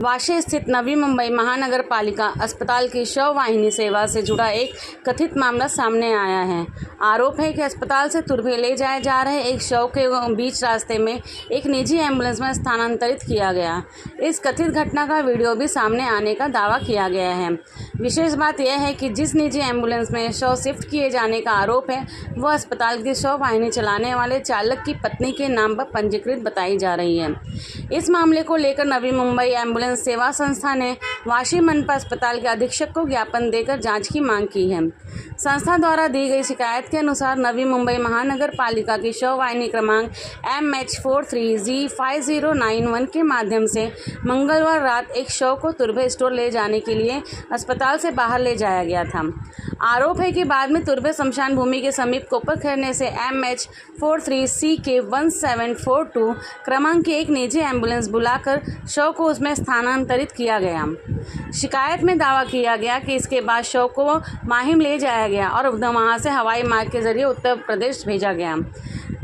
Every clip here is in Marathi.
वाशी स्थित नवी मुंबई महानगर पालिका अस्पताल की शव वाहिनी सेवा से जुड़ा एक कथित मामला सामने आया है। आरोप है कि अस्पताल से तुरबे ले जाए जा रहे एक शव के बीच रास्ते में एक निजी एम्बुलेंस में स्थानांतरित किया गया। इस कथित घटना का वीडियो भी सामने आने का दावा किया गया है। विशेष बात यह है कि जिस निजी एम्बुलेंस में शव शिफ्ट किए जाने का आरोप है वह अस्पताल की शव वाहिनी चलाने वाले चालक की पत्नी के नाम पर पंजीकृत बताई जा रही है। इस मामले को लेकर नवी मुंबई एम्बुलेंस सेवा संस्था ने वाशी मनपा अस्पताल के अधीक्षक को ज्ञापन देकर जांच की मांग की है। संस्था द्वारा दी गई शिकायत के अनुसार नवी मुंबई महानगर पालिका की शव वाहिनी क्रमांक MH43G5091 के माध्यम से मंगलवार रात एक शव को तुरबे स्टोर ले जाने के लिए अस्पताल से बाहर ले जाया गया था। आरोप है कि बाद में तुरबे शमशान भूमि के समीप कोपर खैरने से MH43CK1742 क्रमांक की एक निजी एम्बुलेंस बुलाकर शव को उसमें स्थानांतरित किया गया। शिकायत में दावा किया गया कि इसके बाद शव को माहिम ले जाया गया और वहां से हवाई मार्ग के जरिए उत्तर प्रदेश भेजा गया।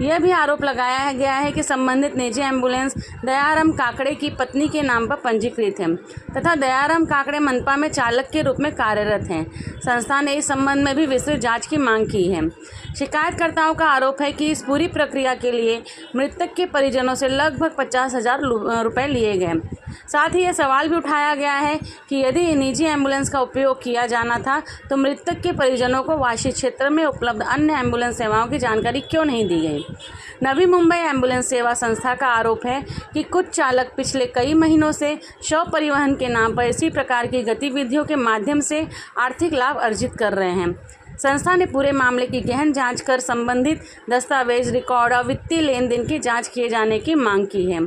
यह भी आरोप लगाया गया है कि संबंधित निजी एम्बुलेंस दयाराम काकड़े की पत्नी के नाम पर पंजीकृत है तथा दयाराम काकड़े मनपा में चालक के रूप में कार्यरत हैं। संस्था ने इस संबंध में भी विस्तृत जांच की मांग की है। शिकायतकर्ताओं का आरोप है कि इस पूरी प्रक्रिया के लिए मृतक के परिजनों से लगभग 50,000 रुपये लिए गए। साथ ही यह सवाल भी उठाया गया है कि यदि निजी एम्बुलेंस का उपयोग किया जाना था तो मृतक के परिजनों को वाशी क्षेत्र में उपलब्ध अन्य एम्बुलेंस सेवाओं की जानकारी क्यों नहीं दी गई। नवी मुंबई एम्बुलेंस सेवा संस्था का आरोप है कि कुछ चालक पिछले कई महीनों से शव परिवहन के नाम पर इसी प्रकार की गतिविधियों के माध्यम से आर्थिक लाभ अर्जित कर रहे हैं। संस्था ने पूरे मामले की गहन जांच कर संबंधित दस्तावेज, रिकॉर्ड और वित्तीय लेन देन की जांच किए जाने की मांग की है।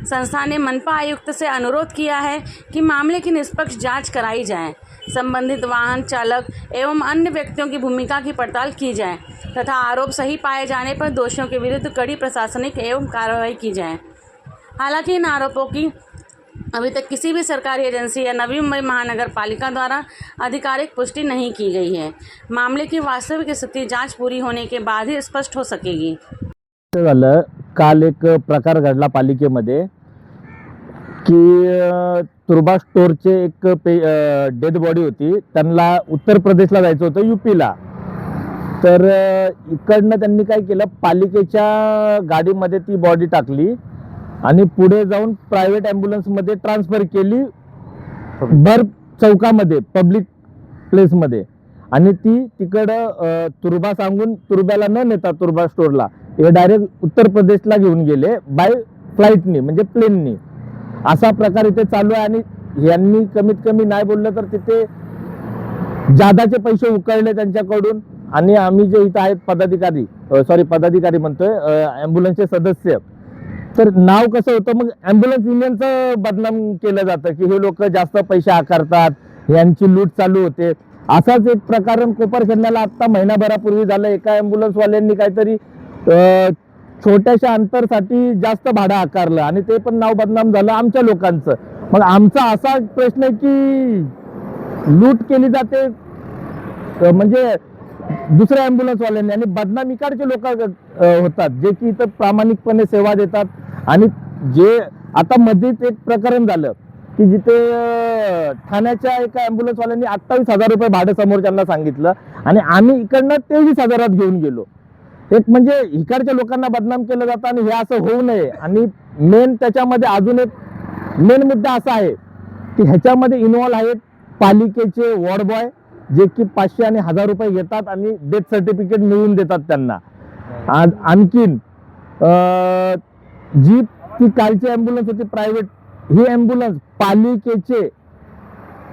संस्था ने मनपा आयुक्त से अनुरोध किया है कि मामले की निष्पक्ष जांच कराई जाए, संबंधित वाहन चालक एवं अन्य व्यक्तियों की भूमिका की पड़ताल की जाए तथा आरोप सही पाए जाने पर दोषियों के विरुद्ध कड़ी प्रशासनिक एवं कार्रवाई की जाए। हालांकि इन आरोपों की अभी तक किसी भी सरकारी एजेंसी या नवी मुंबई महानगर पालिका द्वारा आधिकारिक पुष्टि नहीं की गई है। मामले की वास्तविक स्थिति जांच पूरी होने के बाद ही स्पष्ट हो सकेगी। झालं काल एक प्रकार घडला पालिकेमध्ये की तुर्बा स्टोरचे एक डेड बॉडी होती, त्यांना उत्तर प्रदेशला जायचं होतं, यूपीला। तर इकडनं त्यांनी काय केलं, पालिकेच्या गाडीमध्ये ती बॉडी टाकली आणि पुढे जाऊन प्रायव्हेट ॲम्ब्युलन्समध्ये ट्रान्सफर केली भर चौकामध्ये, पब्लिक प्लेसमध्ये। आणि ती तिकडं तुर्बा सांगून तुर्ब्याला न नेता तुर्बा स्टोरला हे डायरेक्ट उत्तर प्रदेशला घेऊन गेले बाय फ्लाईटनी, म्हणजे प्लेननी। असा प्रकार इथे चालू आहे आणि यांनी कमीत कमी नाही बोललं तर तिथे जादाचे पैसे उकळले त्यांच्याकडून। आणि आम्ही जे इथं आहेत पदाधिकारी म्हणतोय, ॲम्ब्युलन्सचे सदस्य, तर नाव कसं होतं, मग ॲम्ब्युलन्स युनियनचं बदनाम केलं जातं की हे लोक जास्त पैसे आकारतात, यांची लूट चालू होते। असाच एक प्रकरण कोपरखंडाला आता महिनाभरापूर्वी झालं। एका ॲम्ब्युलन्सवाल्यांनी काहीतरी छोट्याशा अंतरसाठी जास्त भाडं आकारलं आणि ते पण नाव बदनाम झालं आमच्या लोकांचं। मग आमचा असा प्रश्न आहे की लूट केली जाते म्हणजे दुसऱ्या ॲम्ब्युलन्सवाल्यांनी आणि बदनाम इकडचे लोक होतात जे की इथं प्रामाणिकपणे सेवा देतात। आणि जे आता मध्येच एक प्रकरण झालं की जिथे ठाण्याच्या एका ॲम्ब्युलन्सवाल्यांनी 28,000 रुपये भाडं समोरच्यांना सांगितलं आणि आम्ही इकडनं 23,000 घेऊन गेलो। एक म्हणजे इकडच्या लोकांना बदनाम केलं जातं आणि हे असं होऊ नये। आणि मेन त्याच्यामध्ये अजून एक मेन मुद्दा असा आहे की ह्याच्यामध्ये इन्व्हॉल्व आहेत पालिकेचे वॉर्ड बॉय, जे की 500 आणि 1000 रुपये घेतात आणि डेथ सर्टिफिकेट मिळवून देतात त्यांना। आणखीन जी ती कालची ॲम्ब्युलन्स होती प्रायव्हेट, ही ॲम्ब्युलन्स पालिकेचे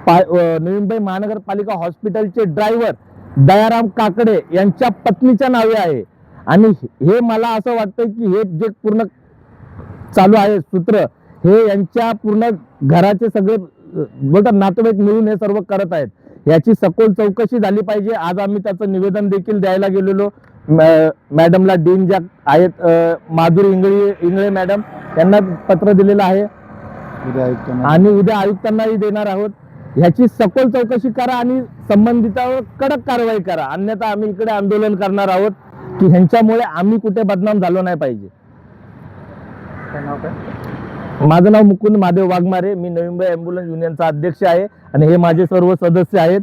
नवी मुंबई महानगरपालिका हॉस्पिटलचे ड्रायव्हर दयाराम काकडे यांच्या पत्नीच्या नावे आहे। आणि हे मला असं वाटतं की हे जे पूर्ण चालू आहे सूत्र, हे यांच्या पूर्ण घराचे सगळे बोलतात नातेवाईक मिळून हे सर्व करत आहेत। याची सखोल चौकशी झाली पाहिजे। आज आम्ही त्याचं निवेदन देखील द्यायला गेलेलो मॅडमला, डीन ज्या आहेत माधुरी इंगळे मॅडम, यांना पत्र दिलेलं आहे आणि उद्या आयुक्तांनाही देणार आहोत। ह्याची सखोल चौकशी करा आणि संबंधितांवर कडक कारवाई करा, अन्यथा आम्ही इकडे आंदोलन करणार आहोत की ह्यांच्यामुळे आम्ही कुठे बदनाम झालो नाही पाहिजे। माझं नाव मुकुंद महादेव वाघमारे, मी नवी मुंबई ॲम्ब्युलन्स युनियनचा अध्यक्ष आहे आणि हे माझे सर्व सदस्य आहेत.